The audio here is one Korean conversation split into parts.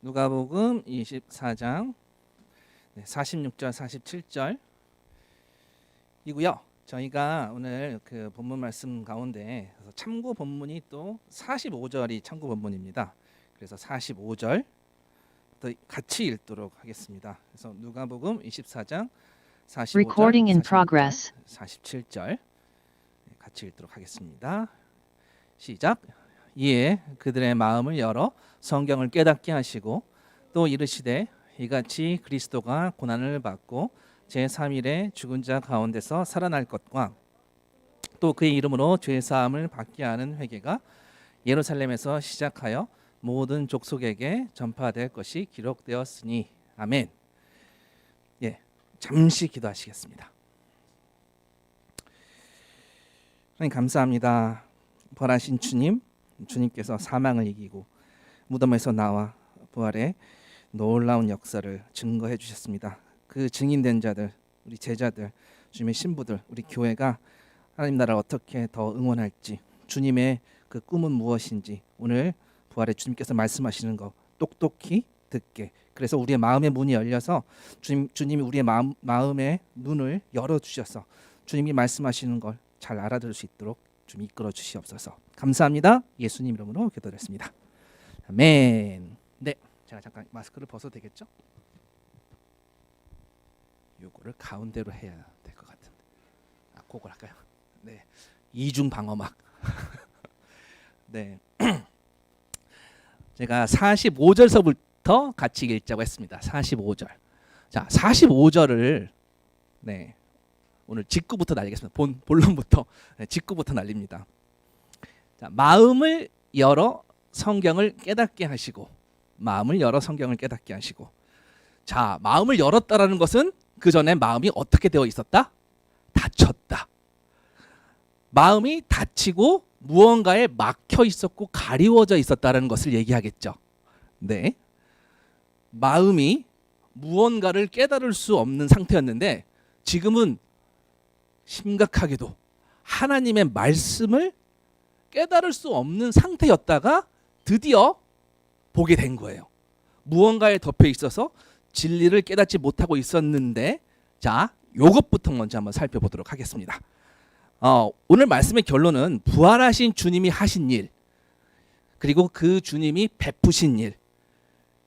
누가복음 24장 46절 47절이고요. 저희가 오늘 그 본문 말씀 가운데 참고 본문이 또 45절이 참고 본문입니다. 그래서 45절 또 같이 읽도록 하겠습니다. 그래서 누가복음 24장 45절, Recording in progress. 47절 같이 읽도록 하겠습니다. 시작. 이에 그들의 마음을 열어 성경을 깨닫게 하시고 또 이르시되 이같이 그리스도가 고난을 받고 제3일에 죽은 자 가운데서 살아날 것과 또 그의 이름으로 죄 사함을 받게 하는 회개가 예루살렘에서 시작하여 모든 족속에게 전파될 것이 기록되었으니 아멘. 예, 잠시 기도하시겠습니다. 하나님 감사합니다. 부활하신 주님, 주님께서 사망을 이기고 무덤에서 나와 부활의 놀라운 역사를 증거해 주셨습니다. 그 증인된 자들, 우리 제자들, 주님의 신부들, 우리 교회가 하나님 나라를 어떻게 더 응원할지, 주님의 그 꿈은 무엇인지 오늘 부활의 주님께서 말씀하시는 거 똑똑히 듣게, 그래서 우리의 마음의 문이 열려서 주님이 우리의 마음의 눈을 열어주셔서 주님이 말씀하시는 걸 잘 알아들을 수 있도록 좀 이끌어 주시옵소서. 감사합니다. 예수님 이름으로 기도드렸습니다. 아멘. 네, 제가 잠깐 마스크를 벗어도 되겠죠? 요거를 가운데로 해야 될 것 같은데. 그걸 할까요? 네, 이중 방어막. 네, 제가 45절서부터 같이 읽자고 했습니다. 45절. 자, 45절을 네. 오늘 직구부터 날리겠습니다. 본론부터 직구부터 날립니다. 자, 마음을 열어 성경을 깨닫게 하시고, 마음을 열어 성경을 깨닫게 하시고. 자, 마음을 열었다라는 것은 그 전에 마음이 어떻게 되어 있었다? 닫혔다. 마음이 닫히고 무언가에 막혀 있었고 가리워져 있었다라는 것을 얘기하겠죠. 네, 마음이 무언가를 깨달을 수 없는 상태였는데 지금은 심각하게도 하나님의 말씀을 깨달을 수 없는 상태였다가 드디어 보게 된 거예요. 무언가에 덮여 있어서 진리를 깨닫지 못하고 있었는데, 자, 요것부터 먼저 한번 살펴보도록 하겠습니다. 오늘 말씀의 결론은 부활하신 주님이 하신 일, 그리고 그 주님이 베푸신 일,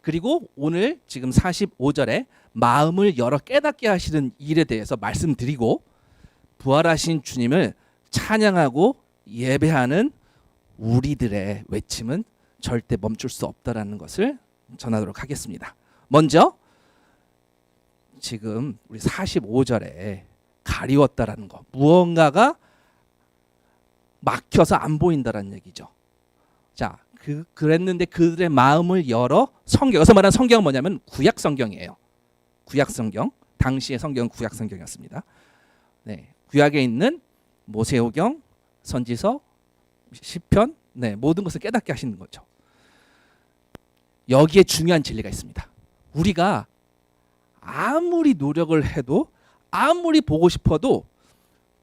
그리고 오늘 지금 45절에 마음을 열어 깨닫게 하시는 일에 대해서 말씀드리고, 부활하신 주님을 찬양하고 예배하는 우리들의 외침은 절대 멈출 수 없다라는 것을 전하도록 하겠습니다. 먼저 지금 우리 45절에 가리웠다라는 거, 무언가가 막혀서 안 보인다라는 얘기죠. 자, 그랬는데 그들의 마음을 열어 성경, 여기서 말하는 성경은 뭐냐면 구약 성경이에요. 구약 성경, 당시의 성경은 구약 성경이었습니다. 네, 구약에 있는 모세오경, 선지서, 시편, 네, 모든 것을 깨닫게 하시는 거죠. 여기에 중요한 진리가 있습니다. 우리가 아무리 노력을 해도, 아무리 보고 싶어도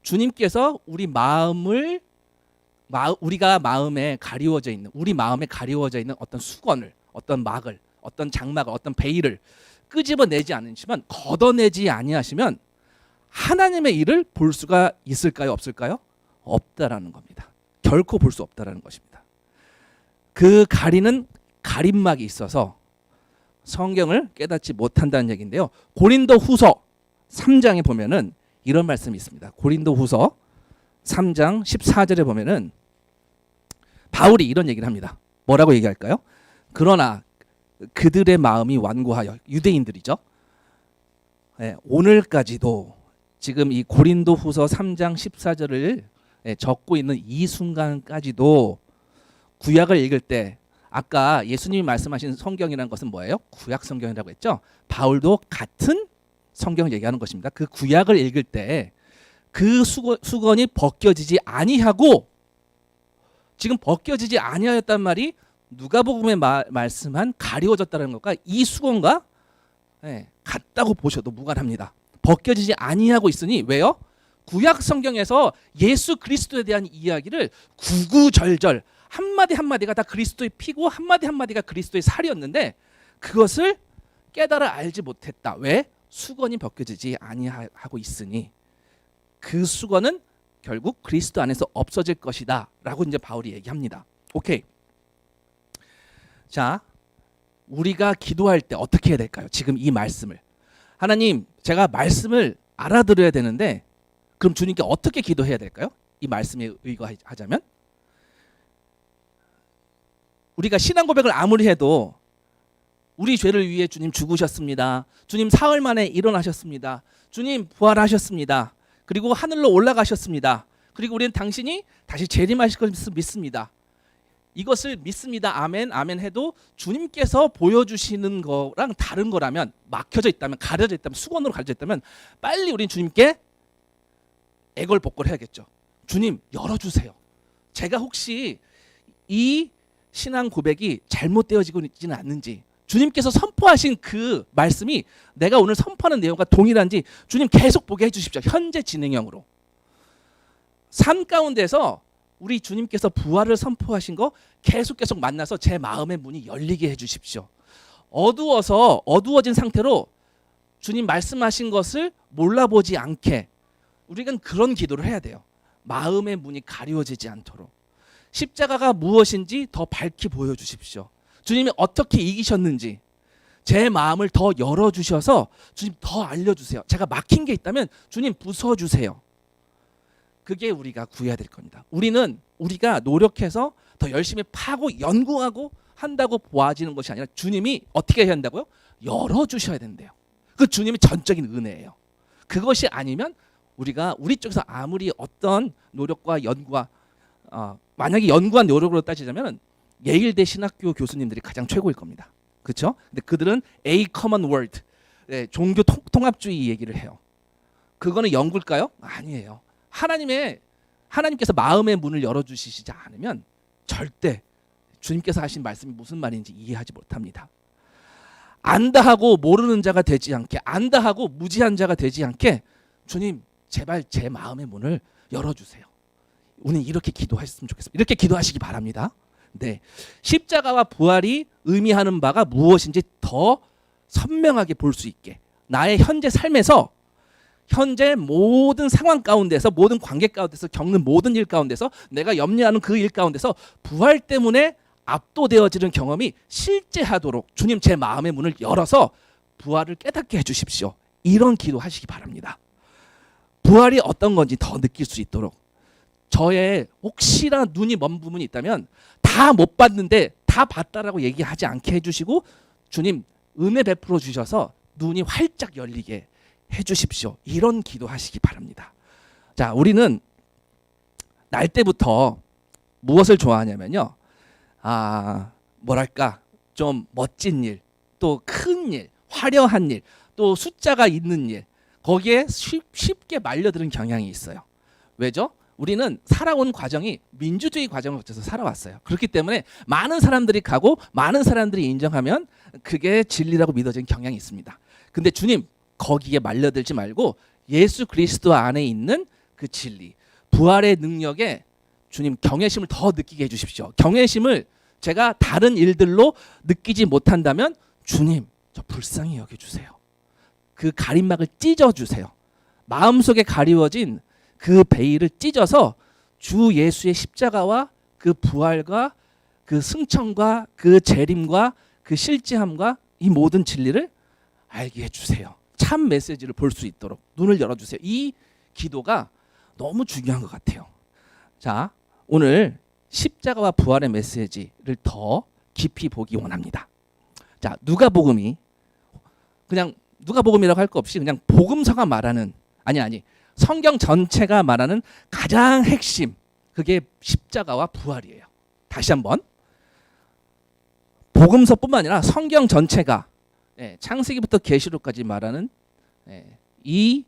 주님께서 우리 마음을, 우리가 마음에 가리워져 있는, 우리 마음에 가리워져 있는 어떤 수건을, 어떤 막을, 어떤 장막을, 어떤 베일을 끄집어내지 않으시면, 걷어내지 아니하시면 하나님의 일을 볼 수가 있을까요? 없을까요? 없다라는 겁니다. 결코 볼 수 없다라는 것입니다. 그 가리는 가림막이 있어서 성경을 깨닫지 못한다는 얘기인데요. 고린도후서 3장에 보면은 이런 말씀이 있습니다. 고린도후서 3장 14절에 보면은 바울이 이런 얘기를 합니다. 뭐라고 얘기할까요? 그러나 그들의 마음이 완고하여, 유대인들이죠. 네, 오늘까지도 지금 이 고린도후서 3장 14절을 적고 있는 이 순간까지도 구약을 읽을 때, 아까 예수님이 말씀하신 성경이라는 것은 뭐예요? 구약 성경이라고 했죠. 바울도 같은 성경을 얘기하는 것입니다. 그 구약을 읽을 때 그 수건이 벗겨지지 아니하고, 지금 벗겨지지 아니하였단 말이 누가복음에 말씀한 가리워졌다는 것과 이 수건과 같다고 보셔도 무관합니다. 벗겨지지 아니하고 있으니, 왜요? 구약 성경에서 예수 그리스도에 대한 이야기를 구구절절 한마디 한마디가 다 그리스도의 피고 한마디 한마디가 그리스도의 살이었는데, 그것을 깨달아 알지 못했다. 왜? 수건이 벗겨지지 아니하고 있으니 그 수건은 결국 그리스도 안에서 없어질 것이다 라고 이제 바울이 얘기합니다. 오케이. 자, 우리가 기도할 때 어떻게 해야 될까요? 지금 이 말씀을 하나님, 제가 말씀을 알아들어야 되는데 그럼 주님께 어떻게 기도해야 될까요? 이 말씀에 의거하자면 우리가 신앙 고백을 아무리 해도 우리 죄를 위해 주님 죽으셨습니다. 주님 사흘 만에 일어나셨습니다. 주님 부활하셨습니다. 그리고 하늘로 올라가셨습니다. 그리고 우리는 당신이 다시 재림하실 것을 믿습니다. 이것을 믿습니다. 아멘, 아멘 해도 주님께서 보여주시는 거랑 다른 거라면, 막혀져 있다면, 가려져 있다면, 수건으로 가려져 있다면 빨리 우린 주님께 애걸복걸해야겠죠. 주님 열어주세요. 제가 혹시 이 신앙 고백이 잘못되어지고 있지는 않는지, 주님께서 선포하신 그 말씀이 내가 오늘 선포하는 내용과 동일한지 주님 계속 보게 해주십시오. 현재 진행형으로. 삶 가운데서 우리 주님께서 부활을 선포하신 거 계속 만나서 제 마음의 문이 열리게 해주십시오. 어두워진 상태로 주님 말씀하신 것을 몰라보지 않게 우리는 그런 기도를 해야 돼요. 마음의 문이 가려지지 않도록. 십자가가 무엇인지 더 밝히 보여주십시오. 주님이 어떻게 이기셨는지 제 마음을 더 열어주셔서 주님 더 알려주세요. 제가 막힌 게 있다면 주님 부숴주세요. 그게 우리가 구해야 될 겁니다. 우리가 노력해서 더 열심히 파고 연구하고 한다고 보아지는 것이 아니라 주님이 어떻게 해야 한다고요? 열어주셔야 된대요. 그 주님의 전적인 은혜예요. 그것이 아니면 우리가 우리 쪽에서 아무리 어떤 노력과 연구와 만약에 연구한 노력으로 따지자면 예일대 신학교 교수님들이 가장 최고일 겁니다. 그렇죠? 근데 그들은 A common word, 종교 통합주의 얘기를 해요. 그거는 연구일까요? 아니에요. 하나님께서 마음의 문을 열어주시지 않으면 절대 주님께서 하신 말씀이 무슨 말인지 이해하지 못합니다. 안다 하고 모르는 자가 되지 않게, 안다 하고 무지한 자가 되지 않게 주님 제발 제 마음의 문을 열어주세요. 우리는 이렇게 기도했으면 좋겠습니다. 이렇게 기도하시기 바랍니다. 네, 십자가와 부활이 의미하는 바가 무엇인지 더 선명하게 볼 수 있게 나의 현재 삶에서 현재 모든 상황 가운데서 모든 관계 가운데서 겪는 모든 일 가운데서 내가 염려하는 그 일 가운데서 부활 때문에 압도되어지는 경험이 실제하도록 주님 제 마음의 문을 열어서 부활을 깨닫게 해주십시오. 이런 기도하시기 바랍니다. 부활이 어떤 건지 더 느낄 수 있도록 저의 혹시나 눈이 먼 부분이 있다면 다 못 봤는데 다 봤다라고 얘기하지 않게 해주시고 주님 은혜 베풀어 주셔서 눈이 활짝 열리게 해주십시오. 이런 기도하시기 바랍니다. 자, 우리는 날 때부터 무엇을 좋아하냐면요, 뭐랄까 좀 멋진 일, 또 큰 일, 화려한 일, 또 숫자가 있는 일, 거기에 쉽게 말려드는 경향이 있어요. 왜죠? 우리는 살아온 과정이 민주주의 과정을 거쳐서 살아왔어요. 그렇기 때문에 많은 사람들이 가고 많은 사람들이 인정하면 그게 진리라고 믿어지는 경향이 있습니다. 근데 주님 거기에 말려들지 말고 예수 그리스도 안에 있는 그 진리, 부활의 능력에 주님 경외심을 더 느끼게 해주십시오. 경외심을 제가 다른 일들로 느끼지 못한다면 주님 저 불쌍히 여겨주세요. 그 가림막을 찢어주세요. 마음속에 가리워진 그 베일을 찢어서 주 예수의 십자가와 그 부활과 그 승천과 그 재림과 그 실제함과 이 모든 진리를 알게 해주세요. 참 메시지를 볼 수 있도록 눈을 열어주세요. 이 기도가 너무 중요한 것 같아요. 자, 오늘 십자가와 부활의 메시지를 더 깊이 보기 원합니다. 자, 누가복음이 그냥 누가복음이라고 할 거 없이 그냥 복음서가 말하는 성경 전체가 말하는 가장 핵심, 그게 십자가와 부활이에요. 다시 한번 복음서뿐만 아니라 성경 전체가 창세기부터 계시록까지 말하는 이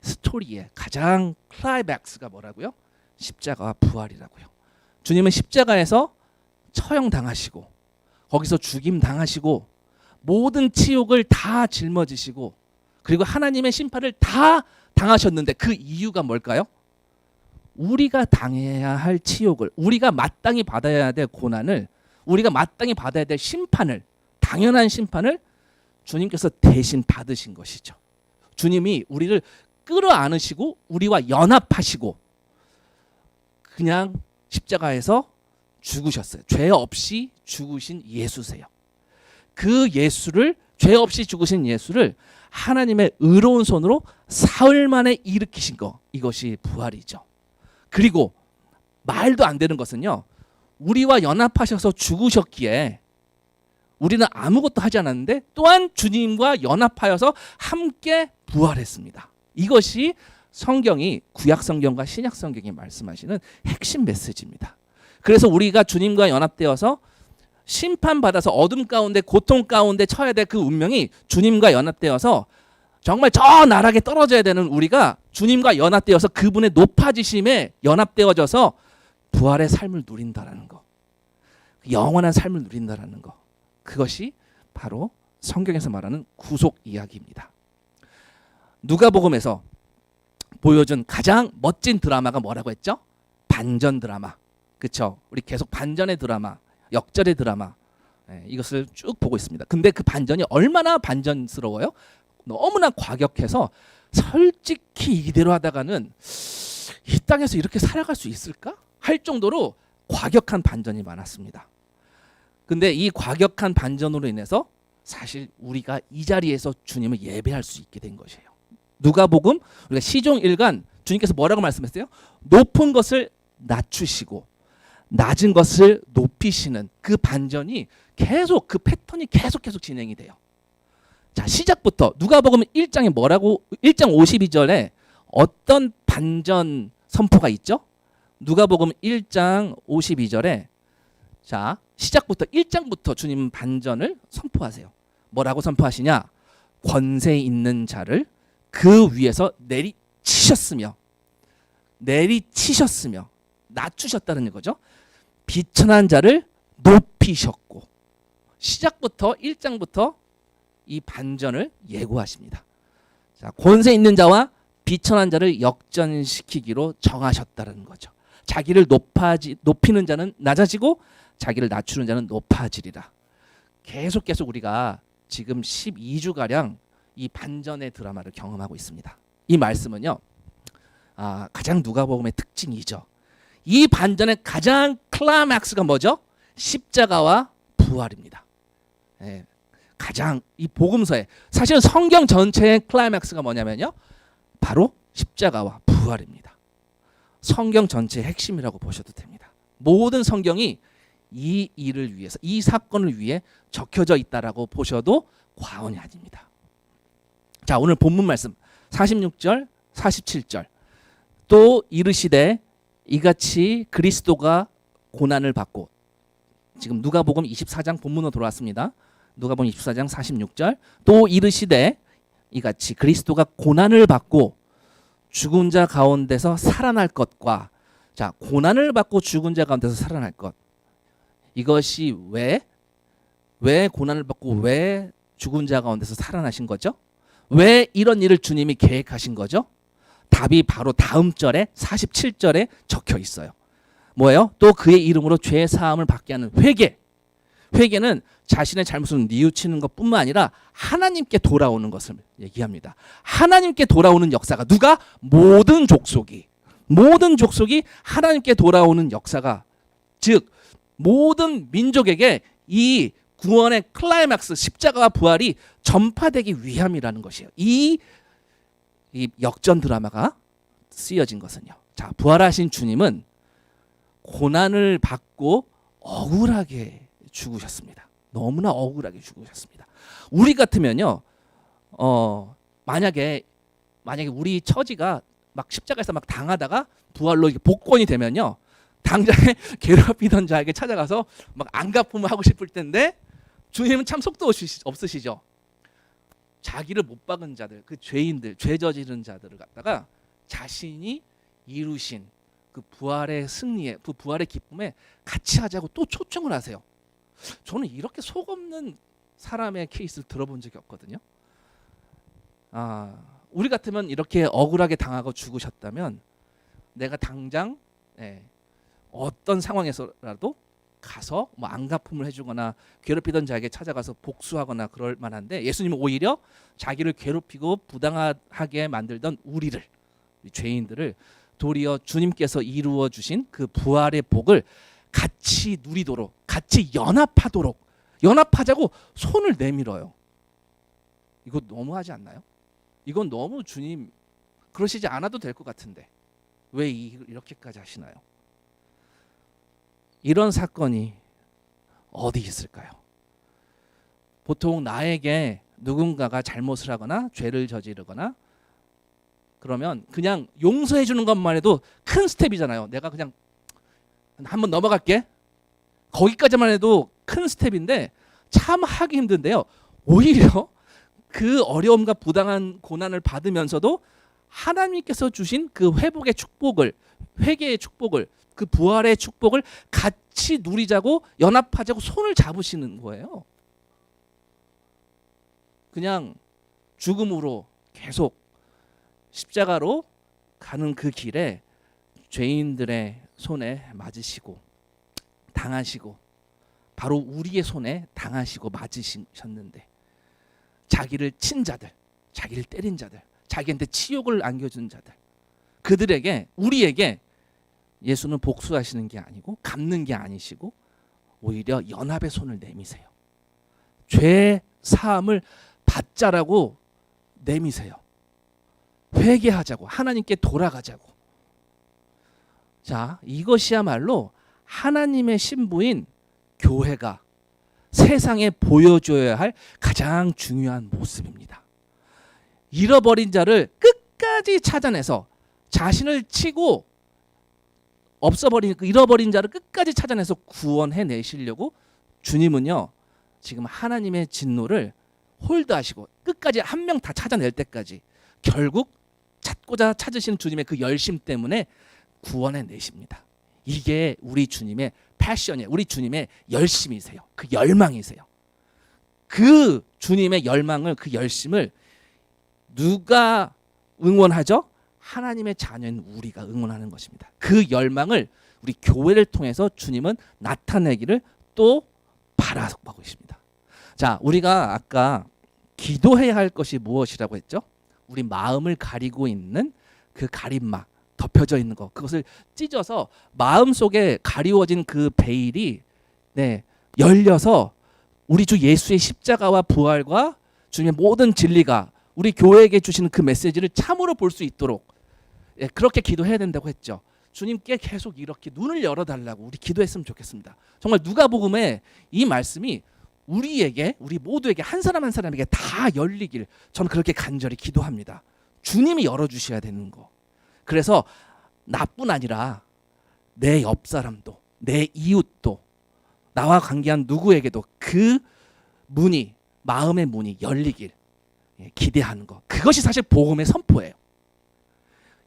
스토리의 가장 클라이맥스가 뭐라고요? 십자가와 부활이라고요. 주님은 십자가에서 처형당하시고 거기서 죽임당하시고 모든 치욕을 다 짊어지시고 그리고 하나님의 심판을 다 당하셨는데 그 이유가 뭘까요? 우리가 당해야 할 치욕을, 우리가 마땅히 받아야 될 고난을, 우리가 마땅히 받아야 될 심판을 당연한 심판을 주님께서 대신 받으신 것이죠. 주님이 우리를 끌어안으시고 우리와 연합하시고 그냥 십자가에서 죽으셨어요. 죄 없이 죽으신 예수세요. 그 예수를, 죄 없이 죽으신 예수를 하나님의 의로운 손으로 사흘 만에 일으키신 거, 이것이 부활이죠. 그리고 말도 안 되는 것은요, 우리와 연합하셔서 죽으셨기에 우리는 아무것도 하지 않았는데 또한 주님과 연합하여서 함께 부활했습니다. 이것이 성경이, 구약 성경과 신약 성경이 말씀하시는 핵심 메시지입니다. 그래서 우리가 주님과 연합되어서 심판받아서 어둠 가운데, 고통 가운데 처해야 될 그 운명이 주님과 연합되어서 정말 저 나락에 떨어져야 되는 우리가 주님과 연합되어서 그분의 높아지심에 연합되어져서 부활의 삶을 누린다라는 거, 영원한 삶을 누린다라는 거, 그것이 바로 성경에서 말하는 구속 이야기입니다. 누가복음에서 보여준 가장 멋진 드라마가 뭐라고 했죠? 반전 드라마. 그렇죠? 우리 계속 반전의 드라마, 역절의 드라마, 이것을 쭉 보고 있습니다. 근데 그 반전이 얼마나 반전스러워요? 너무나 과격해서 솔직히 이대로 하다가는 이 땅에서 이렇게 살아갈 수 있을까? 할 정도로 과격한 반전이 많았습니다. 근데 이 과격한 반전으로 인해서 사실 우리가 이 자리에서 주님을 예배할 수 있게 된 것이에요. 누가복음 우리가 시종 1간 주님께서 뭐라고 말씀했어요? 높은 것을 낮추시고 낮은 것을 높이시는 그 반전이 계속, 그 패턴이 계속 진행이 돼요. 자, 시작부터 누가복음 1장에 뭐라고, 1장 52절에 어떤 반전 선포가 있죠? 누가복음 1장 52절에 자, 시작부터 1장부터 주님 반전을 선포하세요. 뭐라고 선포하시냐? 권세 있는 자를 그 위에서 내리치셨으며 낮추셨다는 거죠. 비천한 자를 높이셨고, 시작부터 1장부터 이 반전을 예고하십니다. 자, 권세 있는 자와 비천한 자를 역전시키기로 정하셨다는 거죠. 자기를 높이는 자는 낮아지고 자기를 낮추는 자는 높아지리라. 계속 우리가 지금 12주가량 이 반전의 드라마를 경험하고 있습니다. 이 말씀은요, 가장 누가복음의 특징이죠. 이 반전의 가장 클라이맥스가 뭐죠? 십자가와 부활입니다. 가장 이 복음서에, 사실은 성경 전체의 클라이맥스가 뭐냐면요, 바로 십자가와 부활입니다. 성경 전체의 핵심이라고 보셔도 됩니다. 모든 성경이 이 일을 위해서, 이 사건을 위해 적혀져 있다라고 보셔도 과언이 아닙니다. 자, 오늘 본문 말씀 46절 47절. 또 이르시되 이같이 그리스도가 고난을 받고, 지금 누가복음 24장 본문으로 돌아왔습니다. 누가복음 24장 46절. 또 이르시되 이같이 그리스도가 고난을 받고 죽은 자 가운데서 살아날 것과, 자, 고난을 받고 죽은 자 가운데서 살아날 것, 이것이 왜 고난을 받고 왜 죽은 자 가운데서 살아나신 거죠? 왜 이런 일을 주님이 계획하신 거죠? 답이 바로 다음 절에 47절에 적혀 있어요. 뭐예요? 또 그의 이름으로 죄 사함을 받게 하는 회개. 회개는 자신의 잘못을 뉘우치는 것뿐만 아니라 하나님께 돌아오는 것을 얘기합니다. 하나님께 돌아오는 역사가, 누가? 모든 족속이 하나님께 돌아오는 역사가, 즉 모든 민족에게 이 구원의 클라이맥스, 십자가와 부활이 전파되기 위함이라는 것이에요. 이 역전 드라마가 쓰여진 것은요. 자, 부활하신 주님은 고난을 받고 억울하게 죽으셨습니다. 너무나 억울하게 죽으셨습니다. 우리 같으면요, 만약에 우리 처지가 막 십자가에서 막 당하다가 부활로 복권이 되면요, 당장에 괴롭히던 자에게 찾아가서 막 안갚음을 하고 싶을 텐데, 주님은 참 속도 없으시죠. 자기를 못 박은 자들, 그 죄인들, 죄 저지른 자들을 갖다가 자신이 이루신 그 부활의 승리에, 그 부활의 기쁨에 같이 하자고 또 초청을 하세요. 저는 이렇게 속 없는 사람의 케이스를 들어본 적이 없거든요. 우리 같으면 이렇게 억울하게 당하고 죽으셨다면 내가 당장 어떤 상황에서라도 가서 뭐 안갚음을 해주거나 괴롭히던 자에게 찾아가서 복수하거나 그럴 만한데, 예수님은 오히려 자기를 괴롭히고 부당하게 만들던 우리 죄인들을 도리어 주님께서 이루어 주신 그 부활의 복을 같이 누리도록, 같이 연합하자고 손을 내밀어요. 이거 너무하지 않나요? 이건 너무 주님 그러시지 않아도 될 것 같은데 왜 이렇게까지 하시나요? 이런 사건이 어디 있을까요? 보통 나에게 누군가가 잘못을 하거나 죄를 저지르거나 그러면 그냥 용서해 주는 것만 해도 큰 스텝이잖아요. 내가 그냥 한번 넘어갈게, 거기까지만 해도 큰 스텝인데 참 하기 힘든데요. 오히려 그 어려움과 부당한 고난을 받으면서도 하나님께서 주신 그 회복의 축복을, 회개의 축복을, 그 부활의 축복을 같이 누리자고 연합하자고 손을 잡으시는 거예요. 그냥 죽음으로 계속 십자가로 가는 그 길에 죄인들의 손에 맞으시고 당하시고 바로 우리의 손에 당하시고 맞으셨는데, 자기를 친 자들, 자기를 때린 자들, 자기한테 치욕을 안겨준 자들, 그들에게, 우리에게 예수는 복수하시는 게 아니고 갚는 게 아니시고 오히려 연합의 손을 내미세요. 죄 사함을 받자라고 내미세요. 회개하자고, 하나님께 돌아가자고. 자, 이것이야말로 하나님의 신부인 교회가 세상에 보여줘야 할 가장 중요한 모습입니다. 잃어버린 자를 끝까지 찾아내서, 자신을 치고 없어버린, 잃어버린 자를 끝까지 찾아내서 구원해 내시려고 주님은요, 지금 하나님의 진노를 홀드하시고 끝까지 한 명 다 찾아낼 때까지 결국 찾고자 찾으시는 주님의 그 열심 때문에 구원해 내십니다. 이게 우리 주님의 패션이에요. 우리 주님의 열심이세요. 그 열망이세요. 그 주님의 열망을, 그 열심을 누가 응원하죠? 하나님의 자녀인 우리가 응원하는 것입니다. 그 열망을 우리 교회를 통해서 주님은 나타내기를 또 바라고 있습니다. 자, 우리가 아까 기도해야 할 것이 무엇이라고 했죠? 우리 마음을 가리고 있는 그 가림막, 덮여져 있는 것, 그것을 찢어서 마음속에 가리워진 그 베일이 열려서 우리 주 예수의 십자가와 부활과 주님의 모든 진리가 우리 교회에게 주시는 그 메시지를 참으로 볼 수 있도록 그렇게 기도해야 된다고 했죠. 주님께 계속 이렇게 눈을 열어달라고 우리 기도했으면 좋겠습니다. 정말 누가복음에 이 말씀이 우리에게, 우리 모두에게, 한 사람 한 사람에게 다 열리길 저는 그렇게 간절히 기도합니다. 주님이 열어주셔야 되는 거. 그래서 나뿐 아니라 내 옆 사람도, 내 이웃도, 나와 관계한 누구에게도 그 문이, 마음의 문이 열리길 기대하는 것. 그것이 사실 복음의 선포예요.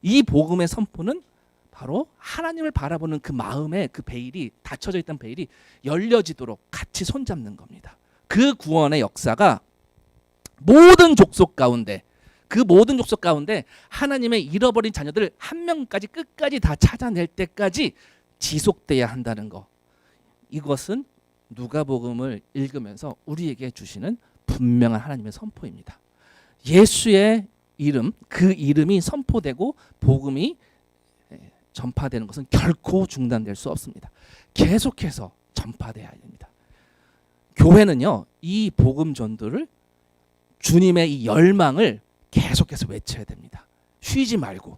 이 복음의 선포는 바로 하나님을 바라보는 그 마음의 그 베일이, 닫혀져 있던 베일이 열려지도록 같이 손잡는 겁니다. 그 구원의 역사가 모든 족속 가운데, 그 모든 족속 가운데 하나님의 잃어버린 자녀들 한 명까지 끝까지 다 찾아낼 때까지 지속돼야 한다는 거. 이것은 누가복음을 읽으면서 우리에게 주시는 분명한 하나님의 선포입니다. 예수의 이름, 그 이름이 선포되고 복음이 전파되는 것은 결코 중단될 수 없습니다. 계속해서 전파돼야 됩니다. 교회는요, 이 복음 전도를, 주님의 이 열망을 계속해서 외쳐야 됩니다. 쉬지 말고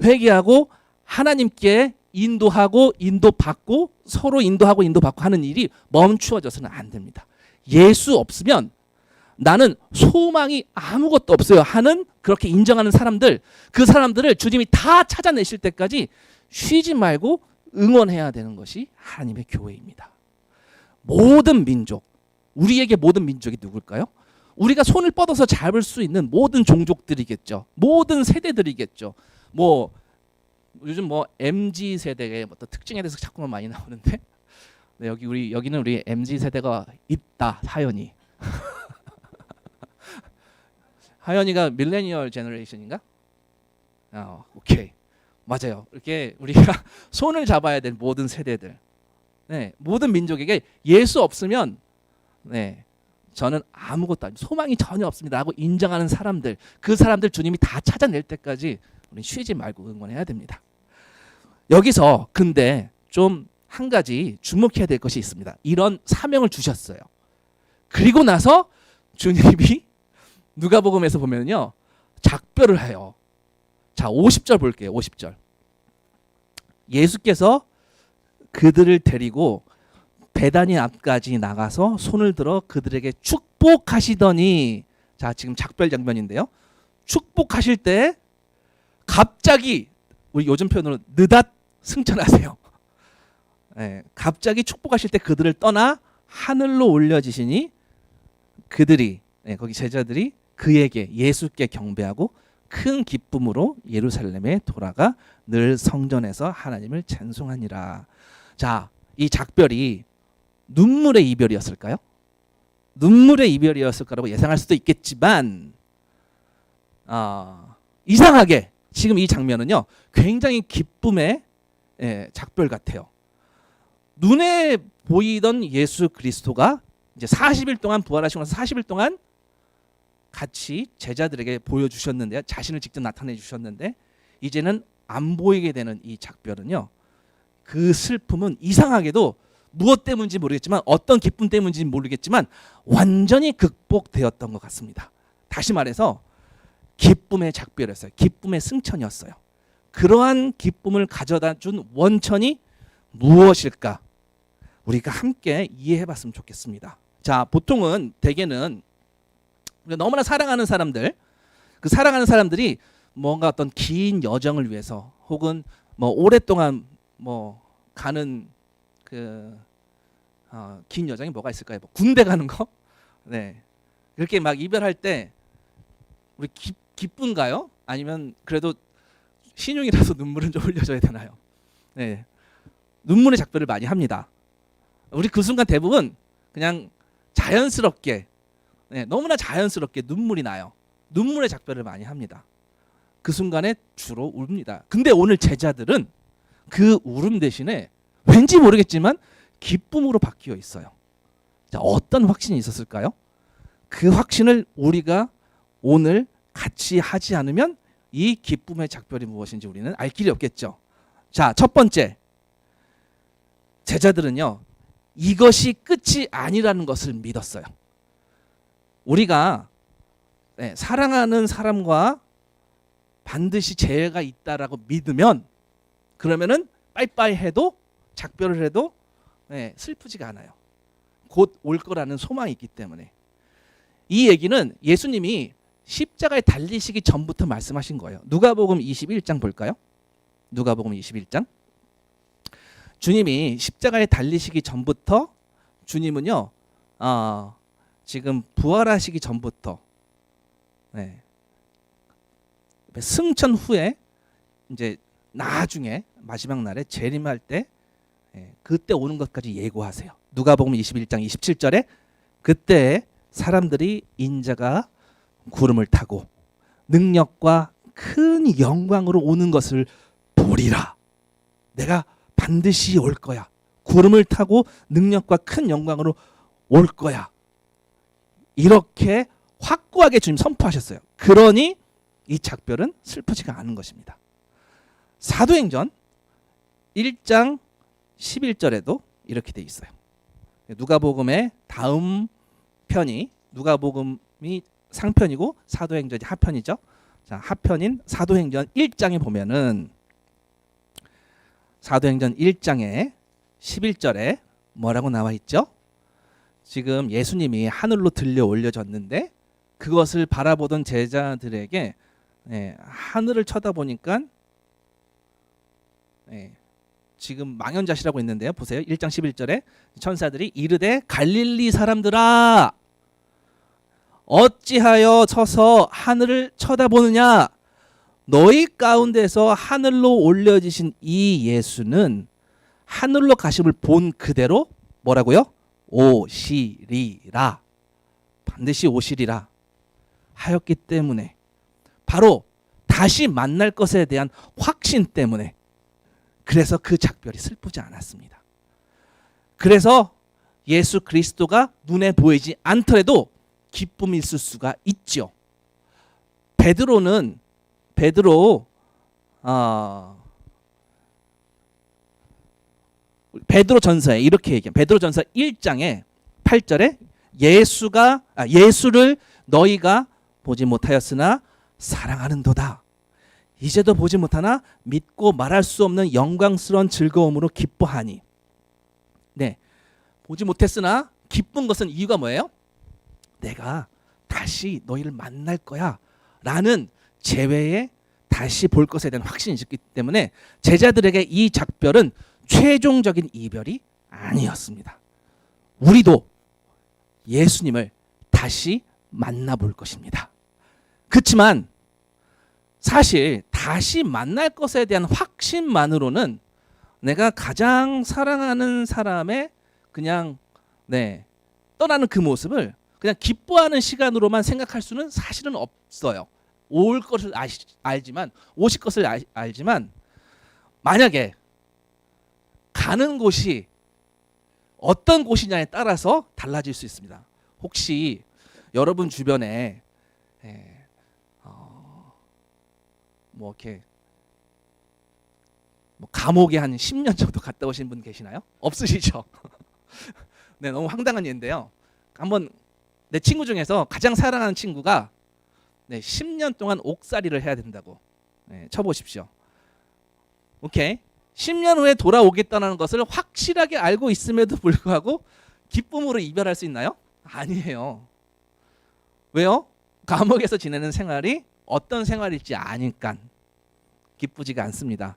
회개하고 하나님께 인도하고 인도받고 서로 인도하고 인도받고 하는 일이 멈추어져서는 안 됩니다. 예수 없으면 나는 소망이 아무것도 없어요 하는, 그렇게 인정하는 사람들, 그 사람들을 주님이 다 찾아내실 때까지 쉬지 말고 응원해야 되는 것이 하나님의 교회입니다. 모든 민족, 우리에게 모든 민족이 누굴까요? 우리가 손을 뻗어서 잡을 수 있는 모든 종족들이겠죠. 모든 세대들이겠죠. 뭐 요즘 뭐 MZ 세대의 어떤 특징에 대해서 자꾸만 많이 나오는데, 네, 여기는 우리 MZ 세대가 있다. 하연이. 하연이가 밀레니얼 제너레이션인가? 오케이, 맞아요. 이렇게 우리가 손을 잡아야 될 모든 세대들, 네, 모든 민족에게 예수 없으면 네, 저는 아무것도 아니고 소망이 전혀 없습니다라고 인정하는 사람들, 그 사람들 주님이 다 찾아낼 때까지 우리 쉬지 말고 응원해야 됩니다. 여기서 근데 좀 한 가지 주목해야 될 것이 있습니다. 이런 사명을 주셨어요. 그리고 나서 주님이 누가복음에서 보면요, 작별을 해요. 자, 50절 볼게요. 50절. 예수께서 그들을 데리고 베다니 앞까지 나가서 손을 들어 그들에게 축복하시더니, 자, 지금 작별 장면인데요. 축복하실 때 갑자기, 우리 요즘 표현으로 느닷 승천하세요. 네, 갑자기 축복하실 때 그들을 떠나 하늘로 올려지시니 그들이, 네, 거기 제자들이 그에게, 예수께 경배하고 큰 기쁨으로 예루살렘에 돌아가 늘 성전에서 하나님을 찬송하니라. 자, 이 작별이 눈물의 이별이었을까요? 눈물의 이별이었을 거라고 예상할 수도 있겠지만, 이상하게 지금 이 장면은요, 굉장히 기쁨의 작별 같아요. 눈에 보이던 예수 그리스도가 이제 40일 동안 부활하시고 나서 40일 동안 같이 제자들에게 보여주셨는데요, 자신을 직접 나타내 주셨는데, 이제는 안 보이게 되는 이 작별은요, 그 슬픔은 이상하게도 무엇 때문인지 모르겠지만, 어떤 기쁨 때문인지 모르겠지만 완전히 극복되었던 것 같습니다. 다시 말해서 기쁨의 작별이었어요. 기쁨의 승천이었어요. 그러한 기쁨을 가져다 준 원천이 무엇일까? 우리가 함께 이해해 봤으면 좋겠습니다. 자, 보통은 대개는 너무나 사랑하는 사람들, 그 사랑하는 사람들이 뭔가 어떤 긴 여정을 위해서, 혹은 뭐 오랫동안 뭐 가는 그 긴 여정이 뭐가 있을까요? 뭐 군대 가는 거? 네, 이렇게 막 이별할 때 우리 기쁜가요? 아니면 그래도 신용이라서 눈물은 좀 흘려줘야 되나요? 네, 눈물의 작별을 많이 합니다. 우리 그 순간 대부분 그냥 자연스럽게, 네, 너무나 자연스럽게 눈물이 나요. 눈물의 작별을 많이 합니다. 그 순간에 주로 웁니다. 근데 오늘 제자들은 그 울음 대신에 왠지 모르겠지만 기쁨으로 바뀌어 있어요. 자, 어떤 확신이 있었을까요? 그 확신을 우리가 오늘 같이 하지 않으면 이 기쁨의 작별이 무엇인지 우리는 알 길이 없겠죠. 자, 첫 번째, 제자들은요, 이것이 끝이 아니라는 것을 믿었어요. 우리가 사랑하는 사람과 반드시 재회가 있다라고 믿으면, 그러면은 빠이빠이 해도, 작별을 해도 슬프지가 않아요. 곧 올 거라는 소망이 있기 때문에. 이 얘기는 예수님이 십자가에 달리시기 전부터 말씀하신 거예요. 누가복음 21장 볼까요? 누가복음 21장. 주님이 십자가에 달리시기 전부터, 주님은요, 지금 부활하시기 전부터, 승천 후에 이제 나중에 마지막 날에 재림할 때, 그때 오는 것까지 예고하세요. 누가복음 21장 27절에 그때 사람들이 인자가 구름을 타고 능력과 큰 영광으로 오는 것을 보리라. 내가 반드시 올 거야. 구름을 타고 능력과 큰 영광으로 올 거야. 이렇게 확고하게 주님 선포하셨어요. 그러니 이 작별은 슬프지가 않은 것입니다. 사도행전 1장 11절에도 이렇게 돼 있어요. 누가복음의 다음 편이, 누가복음이 상편이고 사도행전이 하편이죠. 자, 하편인 사도행전 1장에 보면은, 사도행전 1장에 11절에 뭐라고 나와 있죠? 지금 예수님이 하늘로 들려 올려졌는데 그것을 바라보던 제자들에게 하늘을 쳐다보니까 지금 망연자실하고 있는데요. 보세요. 1장 11절에 천사들이 이르되 갈릴리 사람들아 어찌하여 서서 하늘을 쳐다보느냐. 너희 가운데서 하늘로 올려지신 이 예수는 하늘로 가심을 본 그대로 뭐라고요? 오시리라. 반드시 오시리라 하였기 때문에, 바로 다시 만날 것에 대한 확신 때문에, 그래서 그 작별이 슬프지 않았습니다. 그래서 예수 그리스도가 눈에 보이지 않더라도 기쁨이 있을 수가 있죠. 베드로전서에 이렇게 얘기해요. 베드로전서 1장에 8절에 예수를 너희가 보지 못하였으나 사랑하는도다. 이제도 보지 못하나 믿고 말할 수 없는 영광스러운 즐거움으로 기뻐하니. 네, 보지 못했으나 기쁜 것은 이유가 뭐예요? 내가 다시 너희를 만날 거야 라는 재회에 다시 볼 것에 대한 확신이 있기 때문에 제자들에게 이 작별은 최종적인 이별이 아니었습니다. 우리도 예수님을 다시 만나볼 것입니다. 그렇지만 사실 다시 만날 것에 대한 확신만으로는 내가 가장 사랑하는 사람의 그냥 떠나는 그 모습을 그냥 기뻐하는 시간으로만 생각할 수는 사실은 없어요. 올 것을 알지만, 오실 것을 알지만, 만약에 가는 곳이 어떤 곳이냐에 따라서 달라질 수 있습니다. 혹시 여러분 주변에 감옥에 한 10년 정도 갔다 오신 분 계시나요? 없으시죠? 네, 너무 황당한 예인데요. 한번 내 친구 중에서 가장 사랑하는 친구가 10년 동안 옥살이를 해야 된다고 쳐보십시오. 오케이. 10년 후에 돌아오겠다는 것을 확실하게 알고 있음에도 불구하고 기쁨으로 이별할 수 있나요? 아니에요. 왜요? 감옥에서 지내는 생활이 어떤 생활일지 아니까 기쁘지가 않습니다.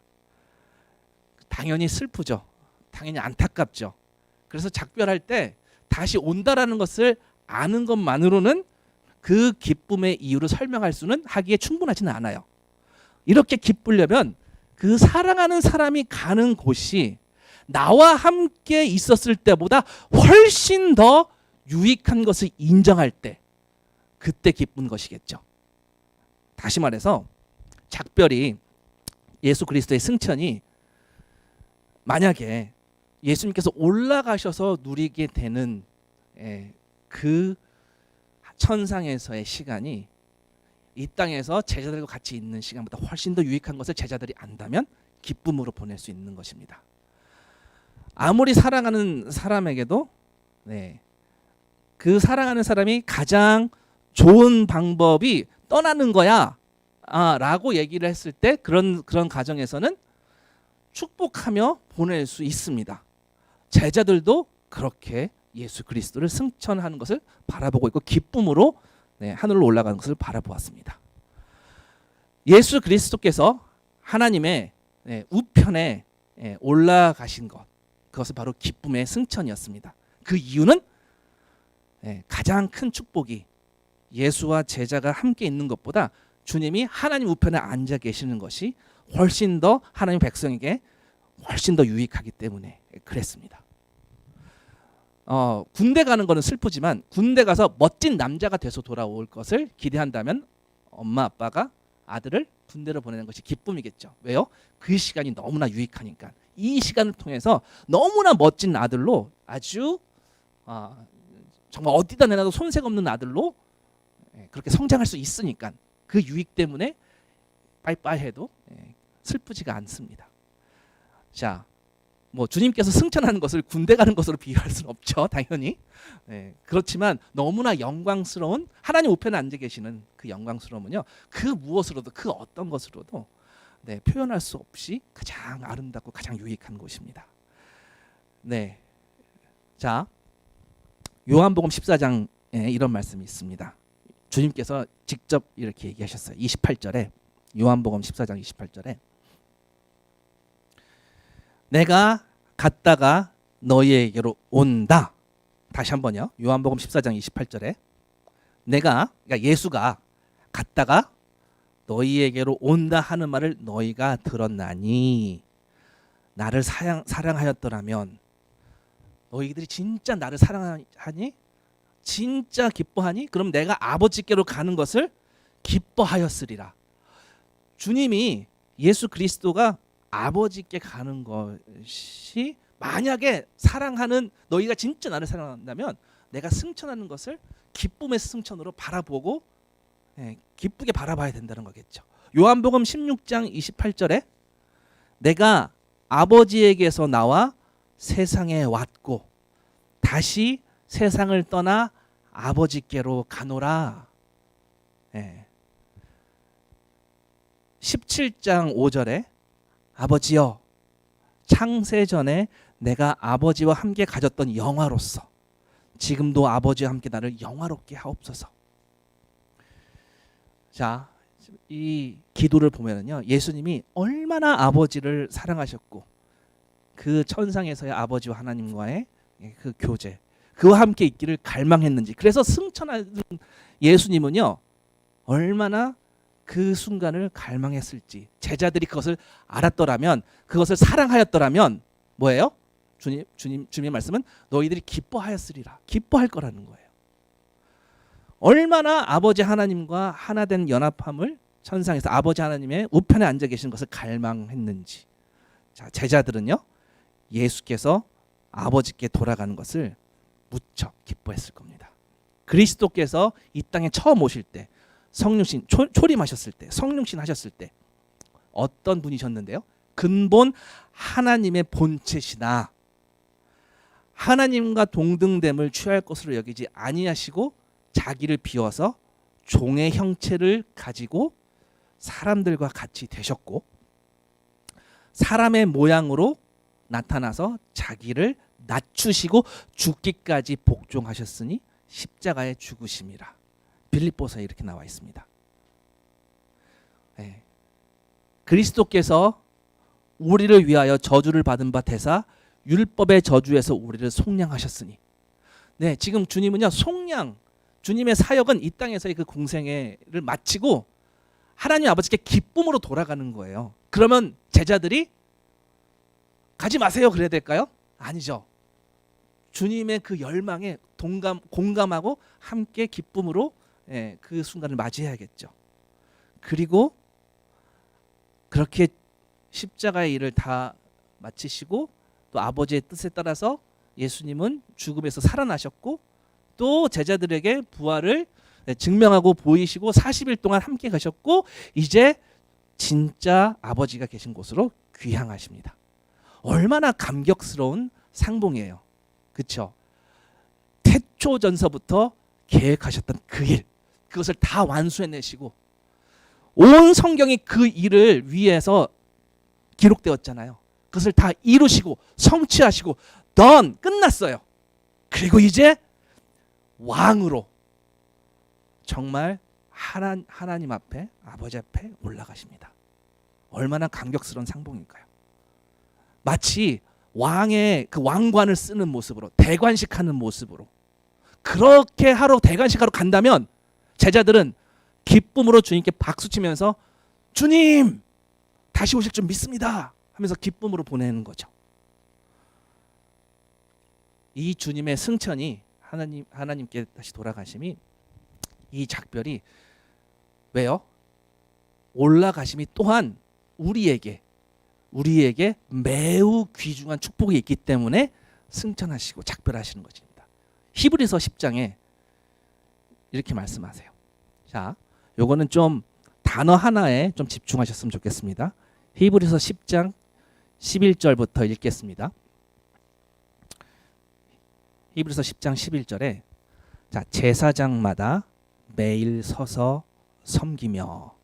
당연히 슬프죠. 당연히 안타깝죠. 그래서 작별할 때 다시 온다라는 것을 아는 것만으로는 그 기쁨의 이유를 설명할 수는 하기에 충분하지는 않아요. 이렇게 기쁘려면 그 사랑하는 사람이 가는 곳이 나와 함께 있었을 때보다 훨씬 더 유익한 것을 인정할 때, 그때 기쁜 것이겠죠. 다시 말해서 작별이, 예수 그리스도의 승천이 만약에 예수님께서 올라가셔서 누리게 되는 그 천상에서의 시간이 이 땅에서 제자들과 같이 있는 시간보다 훨씬 더 유익한 것을 제자들이 안다면 기쁨으로 보낼 수 있는 것입니다. 아무리 사랑하는 사람에게도 그 사랑하는 사람이 가장 좋은 방법이 떠나는 거야 라고 얘기를 했을 때 그런 가정에서는 축복하며 보낼 수 있습니다. 제자들도 그렇게 예수 그리스도를 승천하는 것을 바라보고 있고 기쁨으로 하늘로 올라가는 것을 바라보았습니다. 예수 그리스도께서 하나님의 우편에 올라가신 것, 그것은 바로 기쁨의 승천이었습니다. 그 이유는 가장 큰 축복이 예수와 제자가 함께 있는 것보다 주님이 하나님 우편에 앉아 계시는 것이 훨씬 더 하나님 백성에게 훨씬 더 유익하기 때문에 그랬습니다. 군대 가는 거는 슬프지만 군대 가서 멋진 남자가 돼서 돌아올 것을 기대한다면 엄마 아빠가 아들을 군대로 보내는 것이 기쁨이겠죠. 왜요? 그 시간이 너무나 유익하니까. 이 시간을 통해서 너무나 멋진 아들로, 아주 정말 어디다 내놔도 손색 없는 아들로 그렇게 성장할 수 있으니까 그 유익 때문에 빠이빠이 해도 슬프지가 않습니다. 자, 주님께서 승천하는 것을 군대 가는 것으로 비유할 수는 없죠, 당연히. 그렇지만 너무나 영광스러운 하나님 우편에 앉아 계시는 그 영광스러움은요, 그 무엇으로도, 그 어떤 것으로도 표현할 수 없이 가장 아름답고 가장 유익한 곳입니다. 자, 요한복음 14장에 이런 말씀이 있습니다. 주님께서 직접 이렇게 얘기하셨어요. 28절에, 요한복음 14장 28절에 내가 갔다가 너희에게로 온다. 다시 한번요. 요한복음 14장 28절에 그러니까 예수가 갔다가 너희에게로 온다 하는 말을 너희가 들었나니, 나를 사랑하였더라면, 너희들이 진짜 나를 사랑하니? 진짜 기뻐하니? 그럼 내가 아버지께로 가는 것을 기뻐하였으리라. 주님이, 예수 그리스도가 아버지께 가는 것이 만약에 사랑하는 너희가 진짜 나를 사랑한다면 내가 승천하는 것을 기쁨의 승천으로 바라보고 기쁘게 바라봐야 된다는 거겠죠. 요한복음 16장 28절에 내가 아버지에게서 나와 세상에 왔고 다시 세상을 떠나 아버지께로 가노라. 17장 5절에 아버지여 창세전에 내가 아버지와 함께 가졌던 영화로서 지금도 아버지와 함께 나를 영화롭게 하옵소서. 자, 이 기도를 보면은요, 예수님이 얼마나 아버지를 사랑하셨고 그 천상에서의 아버지와 하나님과의 그 교제, 그와 함께 있기를 갈망했는지, 그래서 승천하는 예수님은요 얼마나 그 순간을 갈망했을지, 제자들이 그것을 알았더라면, 그것을 사랑하였더라면 뭐예요? 주님의 말씀은 너희들이 기뻐하였으리라, 기뻐할 거라는 거예요. 얼마나 아버지 하나님과 하나된 연합함을 천상에서 아버지 하나님의 우편에 앉아 계신 것을 갈망했는지. 자, 제자들은요 예수께서 아버지께 돌아가는 것을 무척 기뻐했을 겁니다. 그리스도께서 이 땅에 처음 오실 때 성령신 초림하셨을 때, 성령신 하셨을 때 어떤 분이셨는데요? 근본 하나님의 본체시나 하나님과 동등됨을 취할 것으로 여기지 아니하시고 자기를 비워서 종의 형체를 가지고 사람들과 같이 되셨고 사람의 모양으로 나타나서 자기를 낮추시고 죽기까지 복종하셨으니 십자가에 죽으심이라. 빌립보서에 이렇게 나와 있습니다. 그리스도께서 우리를 위하여 저주를 받은 바 되사 율법의 저주에서 우리를 속량하셨으니. 지금 주님은요 속량, 주님의 사역은 이 땅에서의 그 공생애를 마치고 하나님 아버지께 기쁨으로 돌아가는 거예요. 그러면 제자들이 가지 마세요 그래야 될까요? 아니죠. 주님의 그 열망에 공감하고 함께 기쁨으로 그 순간을 맞이해야겠죠. 그리고 그렇게 십자가의 일을 다 마치시고 또 아버지의 뜻에 따라서 예수님은 죽음에서 살아나셨고 또 제자들에게 부활을 증명하고 보이시고 40일 동안 함께 가셨고 이제 진짜 아버지가 계신 곳으로 귀향하십니다. 얼마나 감격스러운 상봉이에요. 그렇죠? 태초전서부터 계획하셨던 그 일, 그것을 다 완수해내시고 온 성경이 그 일을 위해서 기록되었잖아요. 그것을 다 이루시고 성취하시고 done, 끝났어요. 그리고 이제 왕으로 정말 하나님 앞에, 아버지 앞에 올라가십니다. 얼마나 감격스러운 상봉일까요? 마치 왕의 그 왕관을 쓰는 모습으로, 대관식하는 모습으로, 그렇게 하러 대관식하러 간다면 제자들은 기쁨으로 주님께 박수치면서 주님 다시 오실 줄 믿습니다 하면서 기쁨으로 보내는 거죠. 이 주님의 승천이, 하나님께 다시 돌아가심이, 이 작별이 왜요? 올라가심이 또한 우리에게 매우 귀중한 축복이 있기 때문에 승천하시고 작별하시는 것입니다. 히브리서 10장에 이렇게 말씀하세요. 자, 요거는 좀 단어 하나에 좀 집중하셨으면 좋겠습니다. 히브리서 10장 11절부터 읽겠습니다. 히브리서 10장 11절에 자, 제사장마다 매일 서서 섬기며.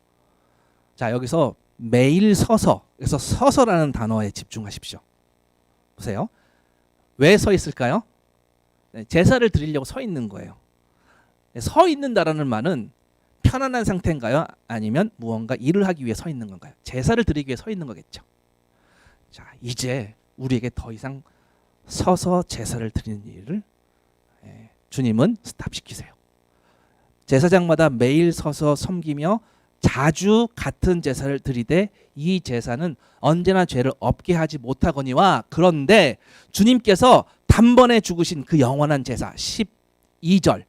자, 여기서 매일 서서, 그래서 서서라는 단어에 집중하십시오. 보세요. 왜 서 있을까요? 제사를 드리려고 서 있는 거예요. 서 있는다라는 말은 편안한 상태인가요? 아니면 무언가 일을 하기 위해 서 있는 건가요? 제사를 드리기 위해 서 있는 거겠죠. 자, 이제 우리에게 더 이상 서서 제사를 드리는 일을 주님은 스탑시키세요. 제사장마다 매일 서서 섬기며 자주 같은 제사를 드리되 이 제사는 언제나 죄를 없게 하지 못하거니와. 그런데 주님께서 단번에 죽으신 그 영원한 제사 12절,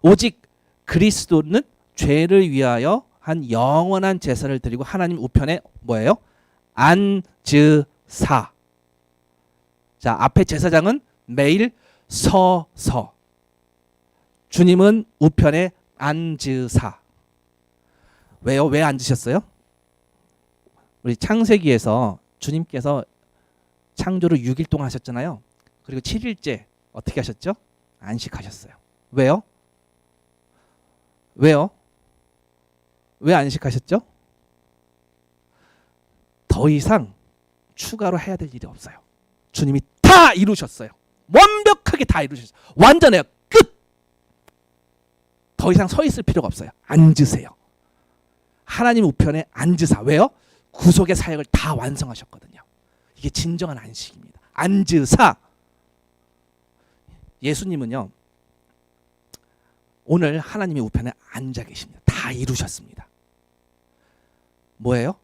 오직 그리스도는 죄를 위하여 한 영원한 제사를 드리고 하나님 우편에 뭐예요? 앉으사. 자, 앞에 제사장은 매일 서서, 주님은 우편에 앉으사. 왜요? 왜 앉으셨어요? 우리 창세기에서 주님께서 창조를 6일 동안 하셨잖아요. 그리고 7일째 어떻게 하셨죠? 안식하셨어요. 왜요? 왜요? 왜 안식하셨죠? 더 이상 추가로 해야 될 일이 없어요. 주님이 다 이루셨어요. 완벽하게 다 이루셨어요. 완전해요. 끝! 더 이상 서 있을 필요가 없어요. 앉으세요. 하나님 우편에 앉으사. 왜요? 구속의 사역을 다 완성하셨거든요. 이게 진정한 안식입니다. 앉으사. 예수님은요, 오늘 하나님의 우편에 앉아 계십니다. 다 이루셨습니다. 뭐예요?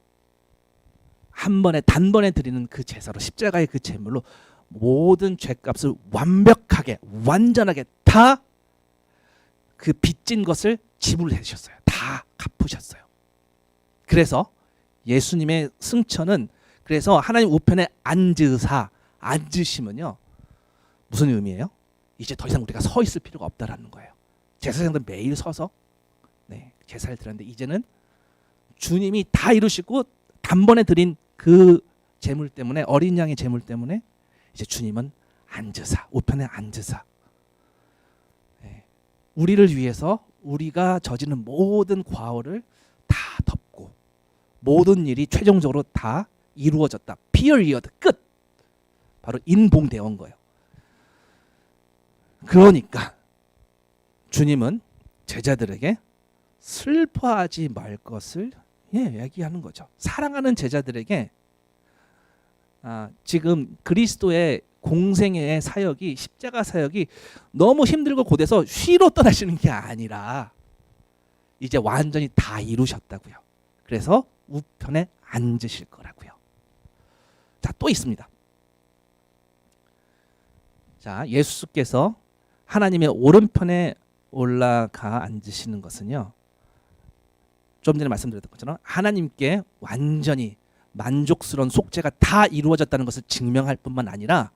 한 번에 단번에 드리는 그 제사로, 십자가의 그 제물로 모든 죄값을 완벽하게 완전하게 다 그 빚진 것을 지불해 주셨어요. 다 갚으셨어요. 그래서 예수님의 승천은, 그래서 하나님 우편에 앉으사, 앉으시면요 무슨 의미예요? 이제 더 이상 우리가 서 있을 필요가 없다라는 거예요. 제사장들 매일 서서 제사를 드렸는데 이제는 주님이 다 이루시고 단번에 드린 그 제물 때문에, 어린 양의 제물 때문에 이제 주님은 앉으사, 우편에 앉으사, 우리를 위해서 우리가 저지른 모든 과오를 다 덮고 모든 일이 최종적으로 다 이루어졌다. 피어리어드, 끝. 바로 인봉되어 온 거예요. 그러니까 주님은 제자들에게 슬퍼하지 말 것을 얘기하는 거죠. 사랑하는 제자들에게 지금 그리스도의 공생애의 사역이, 십자가 사역이 너무 힘들고 고돼서 쉬러 떠나시는 게 아니라 이제 완전히 다 이루셨다고요. 그래서 우편에 앉으실 거라고요. 자, 또 있습니다. 자, 예수께서 하나님의 오른편에 올라가 앉으시는 것은요, 좀 전에 말씀드렸던 것처럼 하나님께 완전히 만족스러운 속죄가 다 이루어졌다는 것을 증명할 뿐만 아니라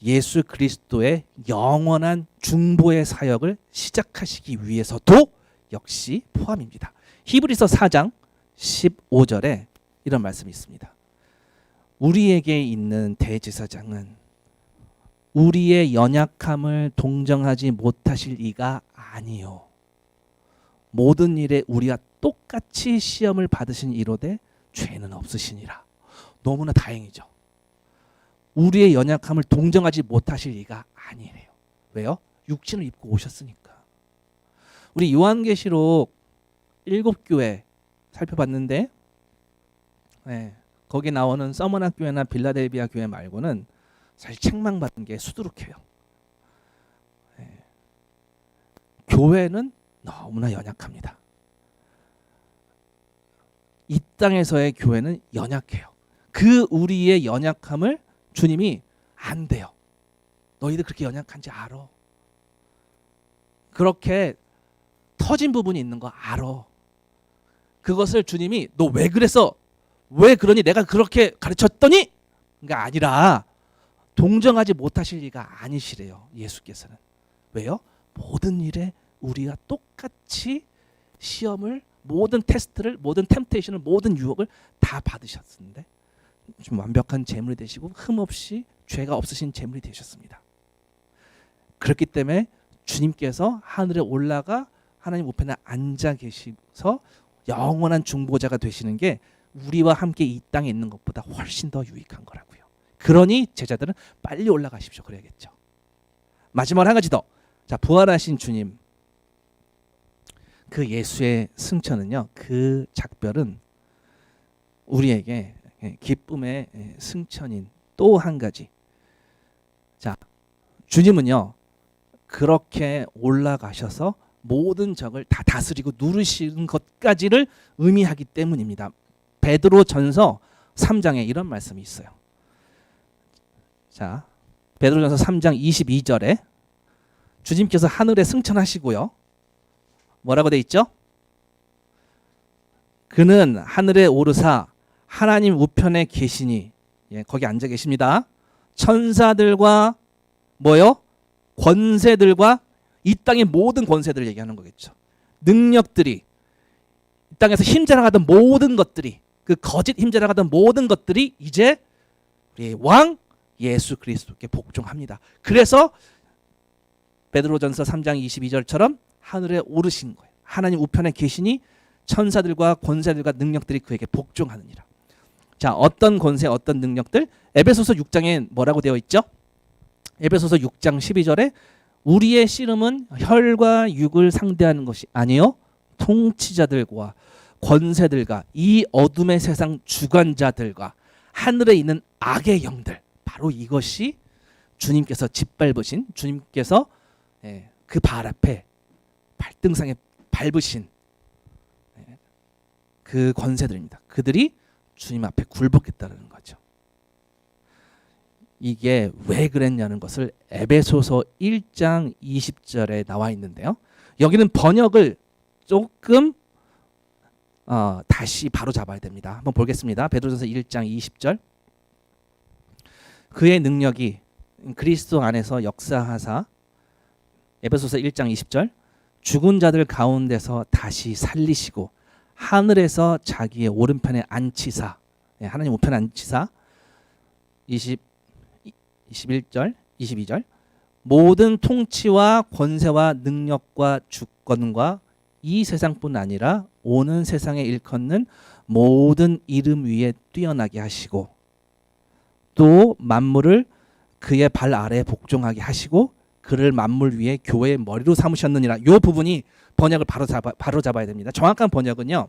예수 그리스도의 영원한 중보의 사역을 시작하시기 위해서도 역시 포함입니다. 히브리서 4장 15절에 이런 말씀이 있습니다. 우리에게 있는 대제사장은 우리의 연약함을 동정하지 못하실 이가 아니요, 모든 일에 우리와 똑같이 시험을 받으신 이로되 죄는 없으시니라. 너무나 다행이죠. 우리의 연약함을 동정하지 못하실 이가 아니래요. 왜요? 육신을 입고 오셨으니까. 우리 요한계시록 7교회 살펴봤는데 거기 나오는 서머나 교회나 빌라델비아 교회 말고는 사실 책망받은 게 수두룩해요. 교회는 너무나 연약합니다. 이 땅에서의 교회는 연약해요. 그 우리의 연약함을 주님이 안 돼요. 너희들 그렇게 연약한지 알아. 그렇게 터진 부분이 있는 거 알아. 그것을 주님이 너 왜 그래서, 왜 그러니, 내가 그렇게 가르쳤더니 가 아니라 동정하지 못하실 리가 아니시래요. 예수께서는. 왜요? 모든 일에 우리가 똑같이 시험을, 모든 테스트를, 모든 템테이션을, 모든 유혹을 다 받으셨는데 좀 완벽한 제물이 되시고 흠없이 죄가 없으신 제물이 되셨습니다. 그렇기 때문에 주님께서 하늘에 올라가 하나님 우편에 앉아 계셔서 영원한 중보자가 되시는 게 우리와 함께 이 땅에 있는 것보다 훨씬 더 유익한 거라고요. 그러니 제자들은 빨리 올라가십시오. 그래야겠죠. 마지막으로 한 가지 더. 자, 부활하신 주님, 그 예수의 승천은요, 그 작별은 우리에게 기쁨의 승천인 또 한 가지. 자, 주님은요 그렇게 올라가셔서 모든 적을 다 다스리고 누르시는 것까지를 의미하기 때문입니다. 베드로전서 3장에 이런 말씀이 있어요. 자, 베드로전서 3장 22절에 주님께서 하늘에 승천하시고요, 뭐라고 돼 있죠? 그는 하늘에 오르사 하나님 우편에 계시니, 거기 앉아 계십니다. 천사들과 뭐요? 권세들과 이 땅의 모든 권세들을 얘기하는 거겠죠. 능력들이 이 땅에서 힘자랑하던 모든 것들이 그 거짓 힘자랑하던 모든 것들이 이제 우리 왕 예수 그리스도께 복종합니다. 그래서 베드로전서 3장 22절처럼 하늘에 오르신 거예요. 하나님 우편에 계시니 천사들과 권세들과 능력들이 그에게 복종하느니라. 자, 어떤 권세, 어떤 능력들? 에베소서 6장에 뭐라고 되어 있죠? 에베소서 6장 12절에 우리의 씨름은 혈과 육을 상대하는 것이 아니요 통치자들과 권세들과 이 어둠의 세상 주관자들과 하늘에 있는 악의 영들, 바로 이것이 주님께서 짓밟으신, 주님께서 그 발 앞에 발등상에 밟으신 그 권세들입니다. 그들이 주님 앞에 굴복했다는 거죠. 이게 왜 그랬냐는 것을 에베소서 1장 20절에 나와 있는데요. 여기는 번역을 조금 다시 바로 잡아야 됩니다. 한번 보겠습니다. 베드로전서 1장 20절. 그의 능력이 그리스도 안에서 역사하사, 에베소서 1장 20절, 죽은 자들 가운데서 다시 살리시고 하늘에서 자기의 오른편에 앉히사, 하나님 우편에 앉히사, 21절, 22절, 모든 통치와 권세와 능력과 주권과 이 세상뿐 아니라 오는 세상에 일컫는 모든 이름 위에 뛰어나게 하시고 또 만물을 그의 발 아래에 복종하게 하시고 그를 만물 위에 교회의 머리로 삼으셨느니라. 이 부분이 번역을 바로 잡아야 됩니다. 정확한 번역은요,